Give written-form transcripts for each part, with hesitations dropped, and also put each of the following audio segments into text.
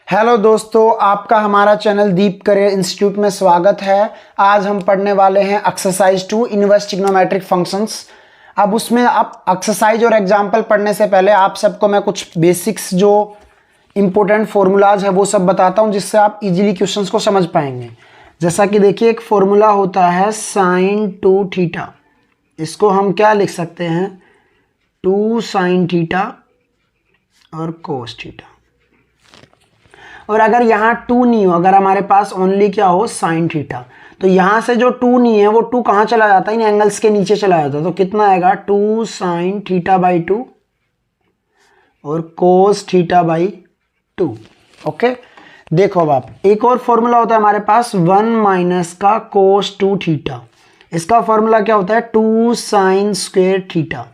Hello दोस्तों, आपका हमारा चैनल दीप करियर इंस्टीट्यूट में स्वागत है। आज हम पढ़ने वाले हैं एक्सरसाइज 2 इनवर्स ट्रिग्नोमेट्रिक फंक्शंस। अब उसमें आप एक्सरसाइज और एग्जाम्पल पढ़ने से पहले आप सबको मैं कुछ बेसिक्स जो इंपॉर्टेंट फॉर्मूलाज है वो सब बताता हूं, जिससे आप इजीली क्वेश्चंस को समझ पाएंगे। जैसा कि देखिए, एक फॉर्मूला होता है साइन 2 थीटा। इसको हम क्या लिख सकते हैं, 2 साइन थीटा और कोस थीटा। और अगर यहाँ 2 नहीं हो, अगर हमारे पास ओनली क्या हो, साइन थीटा, तो यहाँ से जो 2 नहीं है वो 2 कहाँ चला जाता है, इन एंगल्स के नीचे चला जाता है। तो कितना आएगा, 2 साइन थीटा बाई 2 और कोस थीटा बाई 2। ओके, देखो अब आप, एक और फॉर्मूला होता है हमारे पास 1 माइनस का कोस 2 थीटा। इसका फॉर्मूला क्या होता है, 2 साइन स्क्वायर थीटा।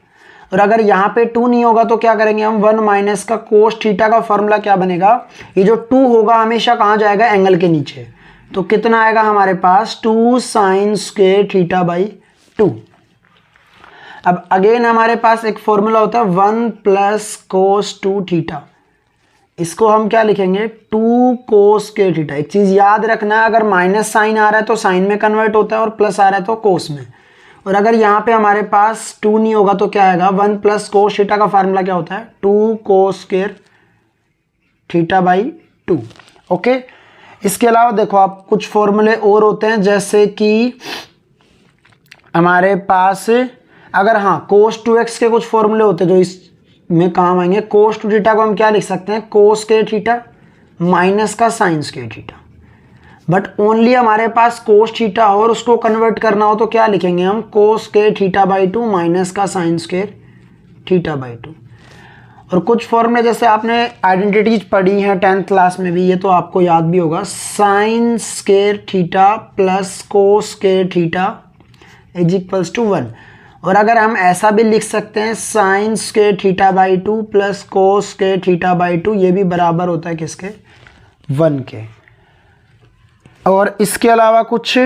और अगर यहाँ पे 2 नहीं होगा तो क्या करेंगे हम, 1 माइनस का कोस थीटा का फॉर्मूला क्या बनेगा, ये जो 2 होगा हमेशा कहाँ जाएगा, एंगल के नीचे। तो कितना आएगा हमारे पास, 2 साइन स्क्वायर थीटा बाई 2। अब अगेन हमारे पास एक फॉर्मूला होता है 1 प्लस कोस 2 थीटा। इसको हम क्या लिखेंगे, 2 कोस स्क्वायर थीटा। एक चीज याद रखना है, अगर माइनस साइन आ रहा है तो साइन में कन्वर्ट होता है और प्लस आ रहा है तो कोस में। और अगर यहाँ पे हमारे पास 2 नहीं होगा तो क्या आएगा, 1 प्लस कोस थीटा का फार्मूला क्या होता है, 2 कोस स्क्वायर थीटा बाई 2। ओके, इसके अलावा देखो आप, कुछ फॉर्मूले और होते हैं, जैसे कि हमारे पास अगर कोस 2x के कुछ फॉर्मूले होते हैं जो इसमें काम आएंगे। कोस 2 थीटा को हम क्या लिख सकते हैं, कोस स्क्वायर थीटा माइनस का sine square theta. But only हमारे पास कोस थीटा और उसको कन्वर्ट करना हो तो क्या लिखेंगे हम, कोस स्क्वायर थीटा बाई 2 माइनस का साइन स्क्वायर थीटा बाई 2। और कुछ फॉर्मूले जैसे आपने आइडेंटिटीज पढ़ी हैं 10th क्लास में भी, ये तो आपको याद भी होगा, sine square theta plus cos square theta is equals to 1। और अगर हम ऐसा भी लिख सकते हैं, sine square theta by 2 plus cos square theta by 2, ये भी बराबर होता है किसके, 1 के। और इसके अलावा कुछ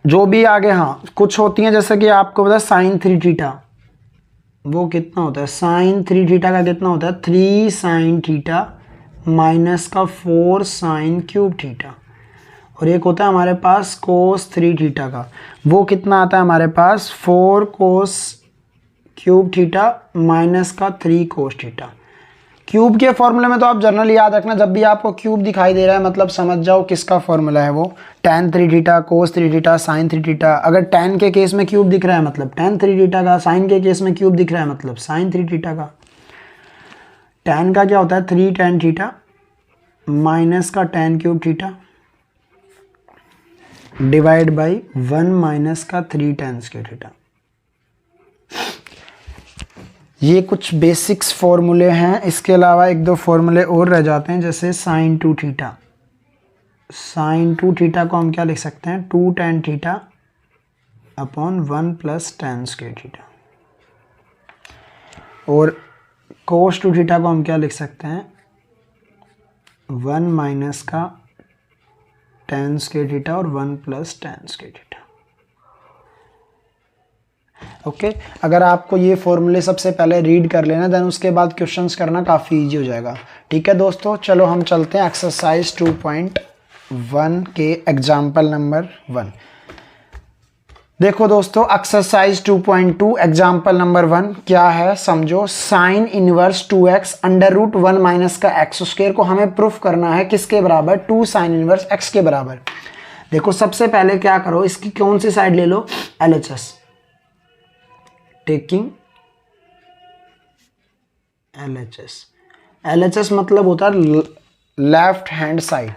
जो भी आगे कुछ होती हैं, जैसे कि आपको पता है साइन 3 थीटा, वो कितना होता है, साइन 3 थीटा का कितना होता है, 3 साइन थीटा माइनस का 4 साइन क्यूब थीटा। और एक होता है हमारे पास कोस 3 थीटा का, वो कितना आता है हमारे पास, 4 कोस क्यूब थीटा माइनस का 3 कोस थीटा। क्यूब के फॉर्मूले में तो आप जनरली याद रखना, जब भी आपको क्यूब दिखाई दे रहा है मतलब समझ जाओ किसका फॉर्मूला है वो, tan 3 थीटा, कोस 3 थीटा, साइन 3 थीटा। अगर tan के केस में क्यूब दिख रहा है मतलब tan 3 थीटा का, साइन के केस में क्यूब दिख रहा है मतलब साइन 3 थीटा का। tan का क्या होता है, 3 tan थीटा माइनस का tan cube theta divide by 1 minus का 3 tan स्क्वायर थीटा। ये कुछ बेसिक्स फॉर्मूले हैं। इसके अलावा एक दो फॉर्मूले और रह जाते हैं, जैसे साइन 2 थीटा। साइन 2 थीटा को हम क्या लिख सकते हैं, 2 tan theta upon 1 plus tan square theta. और कोस 2 थीटा को हम क्या लिख सकते हैं, 1 माइनस का tan स्क्वायर थीटा और 1 plus tan square theta. Okay, अगर आपको ये फॉर्मूले सबसे पहले रीड कर लेना, देन उसके बाद क्वेश्चंस करना काफ़ी इजी हो जाएगा। ठीक है दोस्तों, चलो हम चलते हैं एक्सरसाइज 2.1 के एग्जाम्पल नंबर 1। देखो दोस्तों, एक्सरसाइज 2.2 एग्जाम्पल नंबर 1 क्या है, समझो। Sine inverse 2x under root 1 minus का एक्स स्क्वायर को हमें प्रूफ करना है किसके बराबर, 2 साइन इनवर्स x के बराबर। देखो सबसे पहले क्या करो, इसकी कौन सी साइड ले लो, LHS, टेकिंग LHS मतलब होता है लेफ्ट हैंड साइड।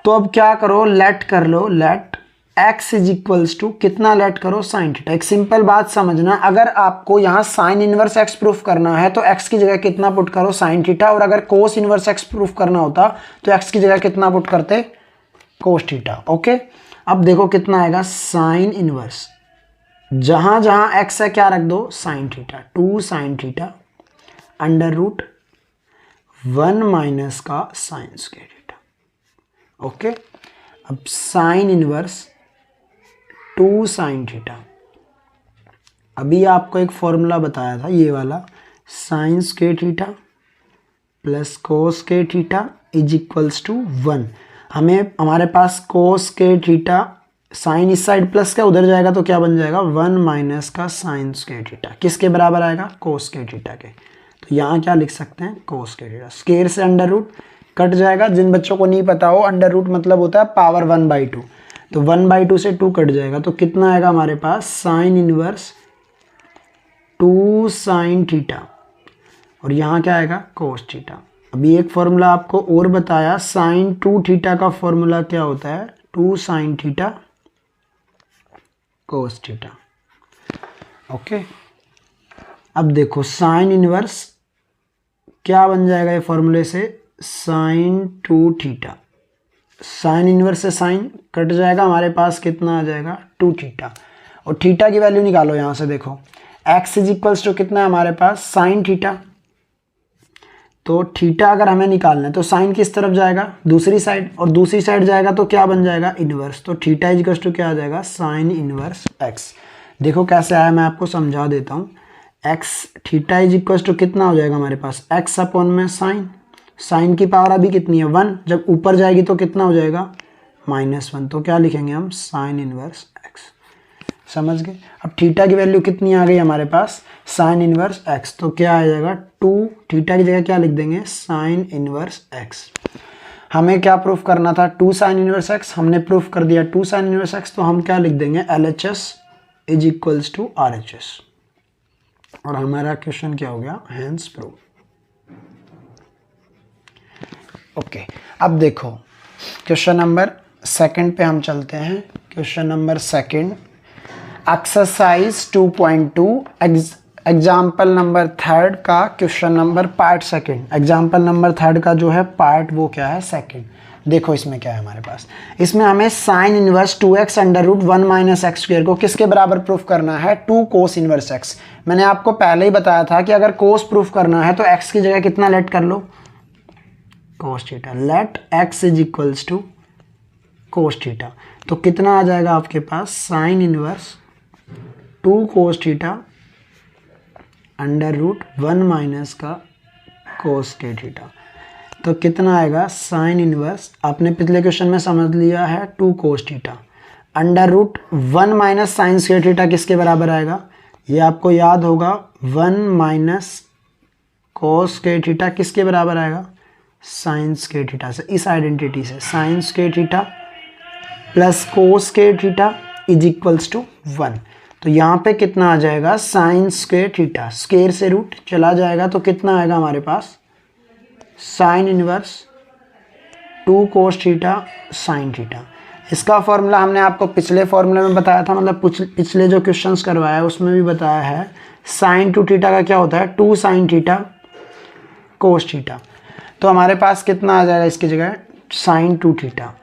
तो अब क्या करो, लेट कर लो, let x is equals to कितना, लेट करो साइन थीटा। एक सिंपल बात समझना, अगर आपको यहाँ साइन इनवर्स x प्रूफ करना है तो x की जगह कितना पुट करो, साइन थीटा। और अगर कोस इनवर्स x प्रूफ करना होता तो x की जगह कितना पुट करते, कोस थीटा। ओके, अब देखो कितना आएगा, साइन इनवर्स, जहां जहां x है क्या रख दो, sine theta, 2 sine theta under root 1 minus का साइन स्क्वायर थीटा। ओके, अब साइन इनवर्स 2 साइन थीटा, अभी आपको एक फॉर्मूला बताया था ये वाला, sine square theta plus cos के थीटा इज इक्वल्स टू 1। हमारे पास कोस के थीटा, साइन इस साइड प्लस का उधर जाएगा तो क्या बन जाएगा 1 माइनस का साइन स्क्वायर थीटा, किसके बराबर आएगा कोस के थीटा के। तो यहाँ क्या लिख सकते हैं कोस के थीटा, स्क्वायर से अंडर रूट कट जाएगा। जिन बच्चों को नहीं पता हो अंडर रूट मतलब होता है पावर 1/2, तो 1/2 से 2 कट जाएगा तो कितना आएगा हमारे पास साइन इनवर्स 2 साइन थीटा, और यहाँ क्या आएगा कोस थीटा। अभी एक फॉर्मूला आपको और बताया, साइन 2 थीटा का फॉर्मूला क्या होता है 2 sine theta cos theta. Okay, अब देखो साइन इनवर्स क्या बन जाएगा ये फॉर्मूले से, साइन 2 थीटा, साइन इनवर्स से साइन कट जाएगा, हमारे पास कितना आ जाएगा 2 थीटा, और थीटा की वैल्यू निकालो यहाँ से। देखो x इज इक्वल्स टू कितना है हमारे पास साइन थीटा, तो थीटा अगर हमें निकालना है तो साइन किस तरफ जाएगा दूसरी साइड, और दूसरी साइड जाएगा तो क्या बन जाएगा इनवर्स, तो थीटा इज इक्वल्स टू क्या आ जाएगा साइन इनवर्स x। देखो कैसे आया मैं आपको समझा देता हूँ। x theta is equals to कितना हो जाएगा हमारे पास x अपॉन में साइन, साइन की पावर अभी कितनी है 1, जब ऊपर जाएगी तो कितना हो जाएगा -1, तो क्या लिखेंगे हम साइन इनवर्स x। समझ गए। अब थीटा की वैल्यू कितनी आ गई हमारे पास साइन इनवर्स x, तो क्या आ जाएगा 2, थीटा की जगह क्या लिख देंगे साइन इनवर्स x। हमें क्या प्रूफ करना था 2 साइन इनवर्स x, हमने प्रूफ कर दिया 2 साइन इनवर्स x, तो हम क्या लिख देंगे LHS is equals to RHS, और हमारा क्वेश्चन क्या हो गया हेंस प्रूफ। ओके, अब देखो क्वेश्चन नंबर 2 पे हम चलते हैं। Question number 2 exercise 2.2 example number 3 का question number part 2। Example number 3 का जो है पार्ट वो क्या है 2। देखो इसमें क्या है हमारे पास, इसमें हमें sine inverse 2x under root 1 minus x square को किसके बराबर प्रूफ करना है 2 कोस इनवर्स x। मैंने आपको पहले ही बताया था कि अगर कोस प्रूफ करना है तो x की जगह कितना लेट कर लो cos theta, let x is equals to cos theta, तो कितना आ जाएगा आपके पास sine inverse 2 cos theta under root 1 minus का कोस के थीटा, तो कितना आएगा साइन इनवर्स, आपने पिछले क्वेश्चन में समझ लिया है 2 cos theta under root 1 minus sine square theta किसके बराबर आएगा, ये आपको याद होगा 1 माइनस कोस के थीटा किसके बराबर आएगा साइन स्क्वायर थीटा से, इस आइडेंटिटी से sine square theta plus cos square theta is equals to 1। तो यहाँ पे कितना आ जाएगा साइन स्क्वायर थीटा, स्क्वायर से रूट चला जाएगा तो कितना आएगा हमारे पास sine inverse 2 cos theta sine theta. इसका फॉर्मूला हमने आपको पिछले फॉर्मूले में बताया था, मतलब पिछले जो क्वेश्चंस करवाया उसमें भी बताया है। साइन 2 थीटा का क्या होता है 2 साइन थीटा कोस थीटा, तो हमारे पास कितना आ जाएगा इसकी जगह साइन 2 थीटा।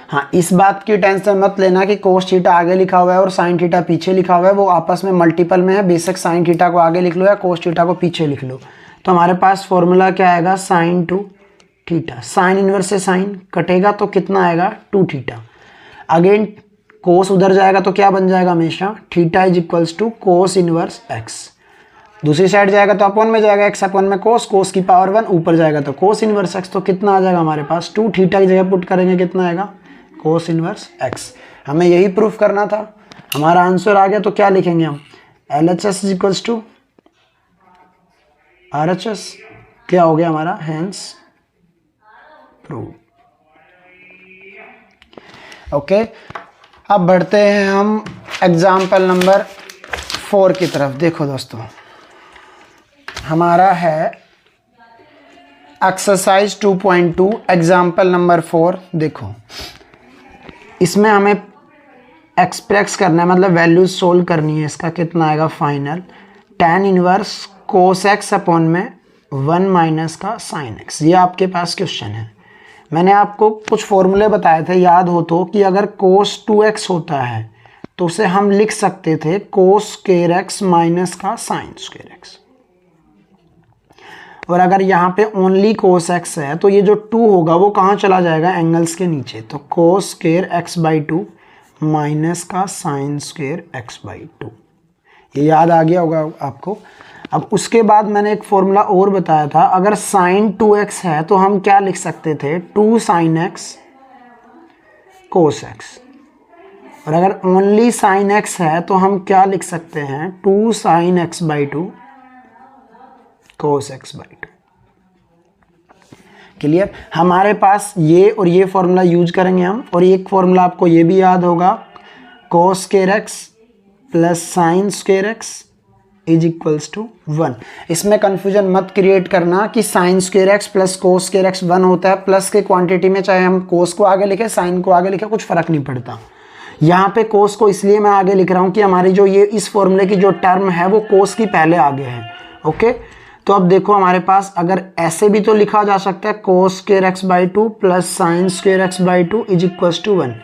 हाँ, इस बात की टेंशन मत लेना कि कोस थीटा आगे लिखा हुआ है और साइन थीटा पीछे लिखा हुआ है, वो आपस में मल्टीपल में है, बेशक साइन थीटा को आगे लिख लो या कोस थीटा को पीछे लिख लो। तो हमारे पास फॉर्मूला क्या आएगा साइन 2 थीटा, साइन इनवर्स से साइन कटेगा तो कितना आएगा 2 थीटा, अगेन कोस उधर जाएगा तो क्या बन जाएगा हमेशा theta is equals to cos inverse x, दूसरी साइड जाएगा तो अपॉन में जाएगा एक्स अपॉन में कोस, कोस की पावर 1 ऊपर जाएगा तो कोस इनवर्स एक्स, तो कितना आ जाएगा हमारे पास 2 थीटा की जगह पुट करेंगे कितना आएगा कोस इनवर्स एक्स। हमें यही प्रूफ करना था, हमारा आंसर आ गया, तो क्या लिखेंगे हम LHS is equals to RHS, क्या हो गया हमारा हेंस प्रूफ। ओके, अब बढ़ते हैं हम एग्जाम्पल नंबर 4 की तरफ। देखो दोस्तों, हमारा है एक्सरसाइज 2.2 एग्जाम्पल नंबर 4। देखो इसमें हमें एक्सप्रेस करना है, मतलब वैल्यूज सोल्व करनी है, इसका कितना आएगा final tan inverse cos x upon में 1 माइनस का साइन एक्स। ये आपके पास क्वेश्चन है। मैंने आपको कुछ फॉर्मूले बताए थे, याद हो तो, कि अगर कोस 2x होता है तो उसे हम लिख सकते थे कोस स्क्वायर एक्स माइनस का साइन स्क्वायर एक्स, और अगर यहाँ पे ओनली कोस एक्स है तो ये जो 2 होगा वो कहाँ चला जाएगा एंगल्स के नीचे, तो cos square x by 2 minus का साइन स्क्वायर एक्स बाई 2। ये याद आ गया होगा आपको। अब उसके बाद मैंने एक फॉर्मूला और बताया था, अगर साइन 2x है तो हम क्या लिख सकते थे, 2 sin x cos x। और अगर ओनली साइन x है तो हम क्या लिख सकते हैं, 2 sin x/2 cos x/2। Clear. हमारे पास ये और ये फॉर्मूला यूज करेंगे हम, और एक फॉर्मूला आपको ये भी याद होगा, cos square x plus sine square x is equals to 1। इसमें कंफ्यूजन मत क्रिएट करना कि sine square x plus cos square x 1 होता है। प्लस के क्वांटिटी में चाहे हम कोस को आगे लिखे साइन को आगे लिखे कुछ फर्क नहीं पड़ता। यहाँ पे कोस को इसलिए मैं आगे लिख रहा हूँ कि हमारी जो ये इस फॉर्मूले की जो टर्म है वो कोस की पहले आगे है। ओके, तो अब देखो हमारे पास अगर ऐसे भी तो लिखा जा सकता है, cos square x/2 plus sine square x/2 is equals to 1।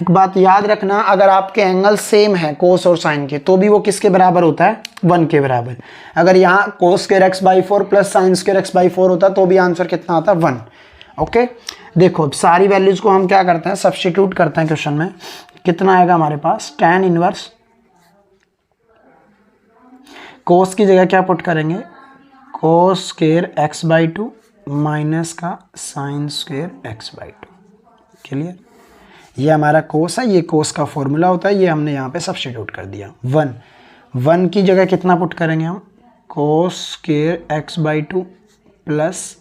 एक बात याद रखना, अगर आपके एंगल सेम है कोस और साइन के तो भी वो किसके बराबर होता है, 1 के बराबर। अगर यहाँ cos square x/4 plus sine square x/4 होता तो भी आंसर कितना आता, 1। ओके, देखो अब सारी वैल्यूज को हम क्या करते हैं, सब्स्टिट्यूट करते हैं क्वेश्चन में। कितना आएगा हमारे पास, tan इनवर्स कोस की जगह क्या पुट करेंगे, कोस स्क्वायर x/2 माइनस का साइन स्क्वायर x/2। क्लियर। ये हमारा कोस है, ये कोस का फॉर्मूला होता है, ये हमने यहाँ पे सब्स्टिट्यूट कर दिया। 1 की जगह कितना पुट करेंगे हम, कोस square x/2 plus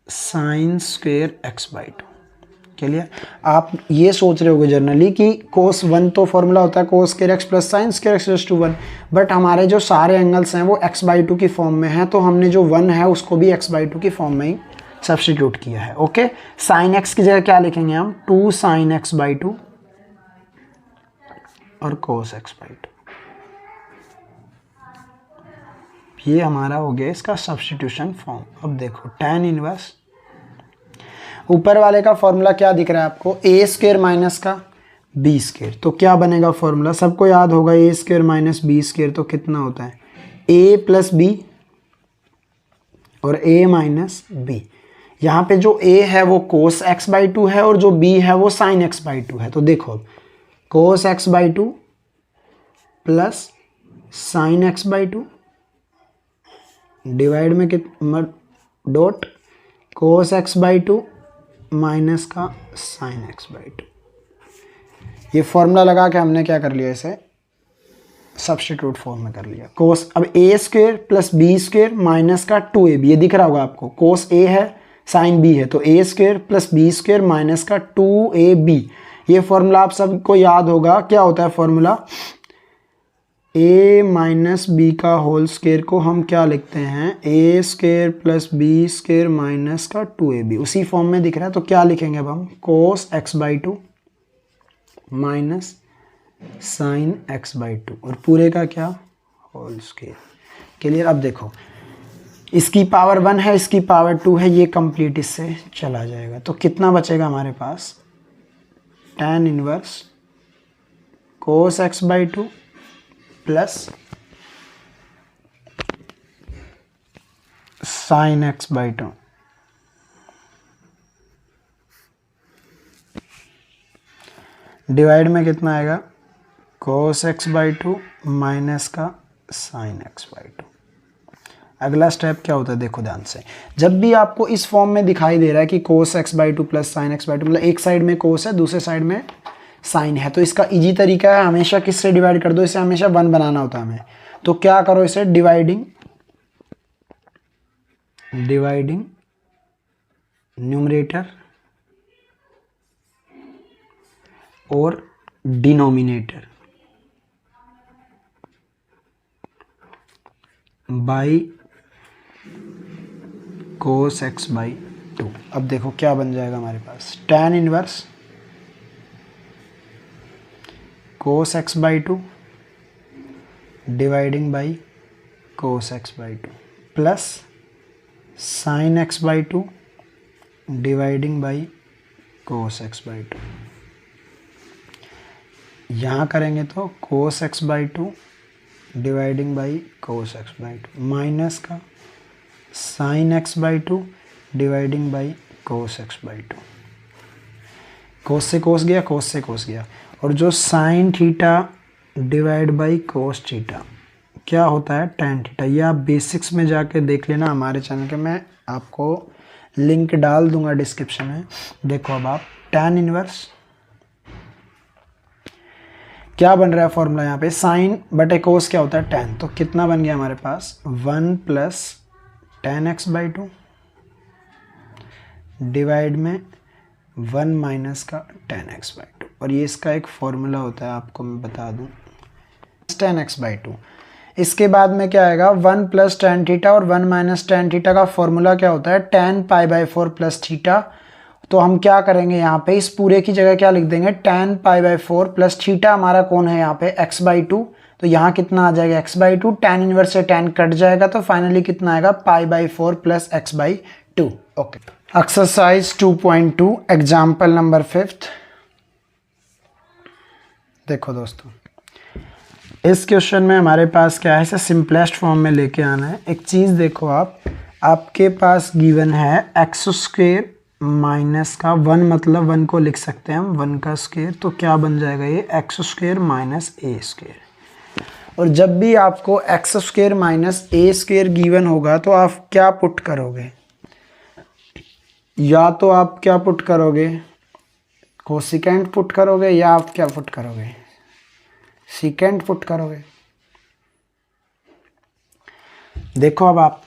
sine square x/2। Clear. आप ये सोच रहे होगे जनरली कि कोस 1 तो फॉर्मूला होता है cos square x plus sine square x/1, but हमारे जो सारे एंगल्स हैं वो x/2 की फॉर्म में है, तो हमने जो 1 है उसको भी x/2 की फॉर्म में ही सब्स्टिट्यूट किया है। ओके, साइन x की जगह क्या लिखेंगे हम, 2 sin x/2 और cos x/2। ये हमारा हो गया इसका सब्स्टिट्यूशन फॉर्म। अब देखो tan इनवर्स, ऊपर वाले का फॉर्मूला क्या दिख रहा है आपको, a स्क्वायर माइनस का b स्क्वायर। तो क्या बनेगा फॉर्मूला, सबको याद होगा, a square minus b square तो कितना होता है, a प्लस b और a माइनस b। यहाँ पे जो a है वो cos x/2 है और जो b है वो sin x/2 है। तो देखो cos x/2 plus sin x/2 divide में डॉट cos x/2 माइनस का sin x/2। ये फॉर्मूला लगा के हमने क्या कर लिया, इसे सब्स्टिट्यूट फॉर्म में कर लिया। कोस, अब a square plus b square minus का 2ab, ये दिख रहा होगा आपको, कोस a है साइन b है, तो a square plus b square minus का 2ab। ये फॉर्मूला आप सबको याद होगा, क्या होता है फॉर्मूला, a माइनस b का होल स्क्वायर को हम क्या लिखते हैं, a square plus b square minus का 2ab। उसी फॉर्म में दिख रहा है, तो क्या लिखेंगे अब हम, कोस x/2 माइनस साइन x/2 और पूरे का क्या, होल स्क्वायर। क्लियर। अब देखो इसकी पावर 1 है, इसकी पावर 2 है, ये कंप्लीट इससे चला जाएगा। तो कितना बचेगा हमारे पास, tan इनवर्स कोस x/2 plus sign x/2। Divide में कितना आएगा, cos x/2 माइनस का sin x/2। अगला स्टेप क्या होता है, देखो ध्यान से, जब भी आपको इस फॉर्म में दिखाई दे रहा है कि cos x/2 plus sin x/2, मतलब एक साइड में cos है दूसरे साइड में sin है, तो इसका इजी तरीका है, हमेशा किससे डिवाइड कर दो, इसे हमेशा 1 बनाना होता है हमें। तो क्या करो, इसे डिवाइडिंग न्यूमरेटर और डिनोमिनेटर बाई cos x/2। अब देखो क्या बन जाएगा हमारे पास, tan inverse cos x/2 dividing by cos x/2 plus sin x/2 dividing by cos x/2। यहाँ करेंगे तो cos x/2 dividing by cos x/2 minus का sin x/2 dividing by cos x/2। cos से cos गया, cos से cos गया, और जो sin theta divide by cos theta क्या होता है tan थीटा। ये आप बेसिक्स में जाके देख लेना हमारे चैनल के, मैं आपको लिंक डाल दूंगा डिस्क्रिप्शन में। देखो अब आप tan इनवर्स क्या बन रहा है फॉर्मूला यहाँ पे, साइन बटे कोस क्या होता है tan। तो कितना बन गया हमारे पास 1 plus tan x by 2 divide में 1 माइनस का tan x बाई 2। और ये इसका एक फॉर्मूला होता है, आपको मैं बता दूं, tan x बाई 2। इसके बाद में क्या आएगा 1 प्लस tan थीटा और 1 माइनस tan थीटा का फॉर्मूला क्या होता है tan pi by 4 plus theta. तो हम क्या करेंगे यहाँ पे इस पूरे की जगह क्या लिख देंगे tan pi by 4 plus theta हमारा कौन है यहाँ पे x बाई 2। तो यहाँ कितना आ जाएगा x बाई 2, tan इनवर्स से tan कट जाएगा तो फाइनली कितना आएगा pi by 4 plus x by 2। Okay, exercise 2.2 example number 5। देखो दोस्तों, इस क्वेश्चन में हमारे पास क्या है, इसे सिंपलेस्ट फॉर्म में लेके आना है। एक चीज़ देखो आप, आपके पास गिवन है एक्स स्क्वेयर माइनस का 1, मतलब 1 को लिख सकते हैं हम 1 का स्क्वेयर। तो क्या बन जाएगा ये एक्स स्क्वेयर माइनस ए स्क्वेयर। और जब भी आपको एक्स स्क्वेयर माइनस ए स्क्वेयर गिवन होगा तो आप क्या पुट करोगे, या तो आप क्या पुट करोगे कोसिकेंट पुट करोगे, या आप क्या पुट करोगे सीकेंट पुट करोगे। देखो अब आप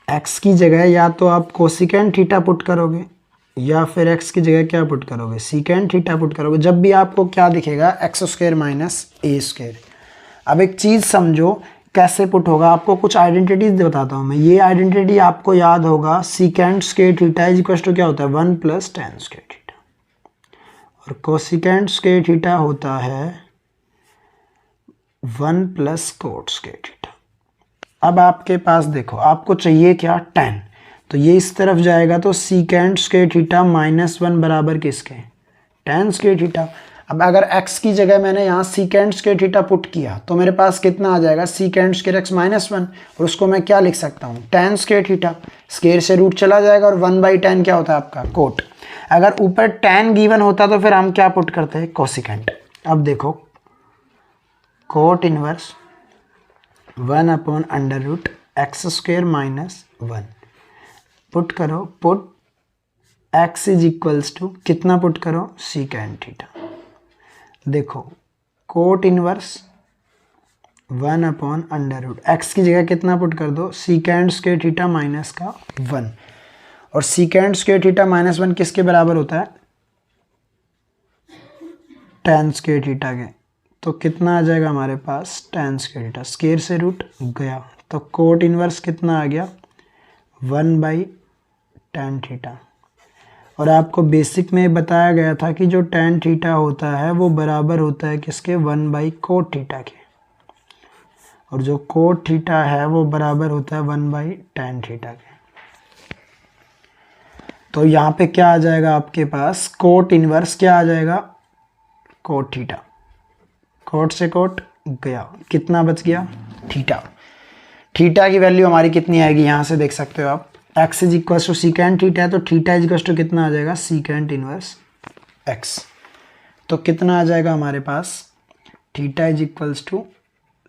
x की जगह या तो आप कोसिकेंट थीटा पुट करोगे या फिर x की जगह क्या पुट करोगे सीकेंट थीटा पुट करोगे। जब भी आपको क्या दिखेगा एक्स स्क्वायर माइनस ए स्क्वायर। अब एक चीज़ समझो कैसे पुट होगा, आपको कुछ आइडेंटिटीज बताता हूँ मैं। ये आइडेंटिटी आपको याद होगा, secant square theta is equal to क्या होता है 1 प्लस tan स्क्वायर थीटा, और कोसिकेंट स्क्वायर थीटा होता है 1 प्लस कोट स्क्वायर थीटा। अब आपके पास देखो आपको चाहिए क्या tan, तो ये इस तरफ जाएगा तो सीकेंट स्क्वायर थीटा माइनस 1 बराबर किसके tan स्क्वायर थीटा। अब अगर x की जगह मैंने यहाँ सीकेंट स्क्वायर थीटा पुट किया तो मेरे पास कितना आ जाएगा सीकेंट स्क्वायर x माइनस 1, और उसको मैं क्या लिख सकता हूँ tan स्क्वायर थीटा। स्क्वायर से रूट चला जाएगा और 1 बाई tan क्या होता है आपका कोट। अगर ऊपर tan गिवन होता तो फिर हम क्या पुट करते हैं कोसिकेंट। अब देखो cot inverse 1 upon under root x square minus 1 put करो, put x is equals to कितना पुट करो सीकेंट थीटा। देखो cot inverse 1 upon under root x की जगह कितना पुट कर दो सीकेंट स्क्वेयर थीटा माइनस का 1, और सीकेंट स्क्वेयर थीटा माइनस 1 किसके बराबर होता है tan स्क्वेयर थीटा के। तो कितना आ जाएगा हमारे पास tan स्क्वेयर थीटा, स्क्वेयर से रूट गया तो कोट इनवर्स कितना आ गया 1 बाई tan थीटा। और आपको बेसिक में बताया गया था कि जो tan थीटा होता है वो बराबर होता है किसके 1 बाई कोट थीटा के, और जो कोट थीटा है वो बराबर होता है 1 बाई tan थीटा के। तो यहाँ पे क्या आ जाएगा आपके पास कोट इनवर्स क्या आ जाएगा कोट थीटा, कोट से कोट गया, कितना बच गया थीटा। थीटा की वैल्यू हमारी कितनी आएगी यहाँ से देख सकते हो आप, x is equal to secant theta है तो थीटा इज इक्वल टू कितना आ जाएगा सीकेंट इनवर्स x। तो कितना आ जाएगा हमारे पास theta is equals to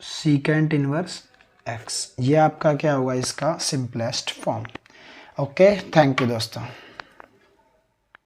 secant inverse x। ये आपका क्या होगा इसका simplest form. Okay, thank you दोस्तों।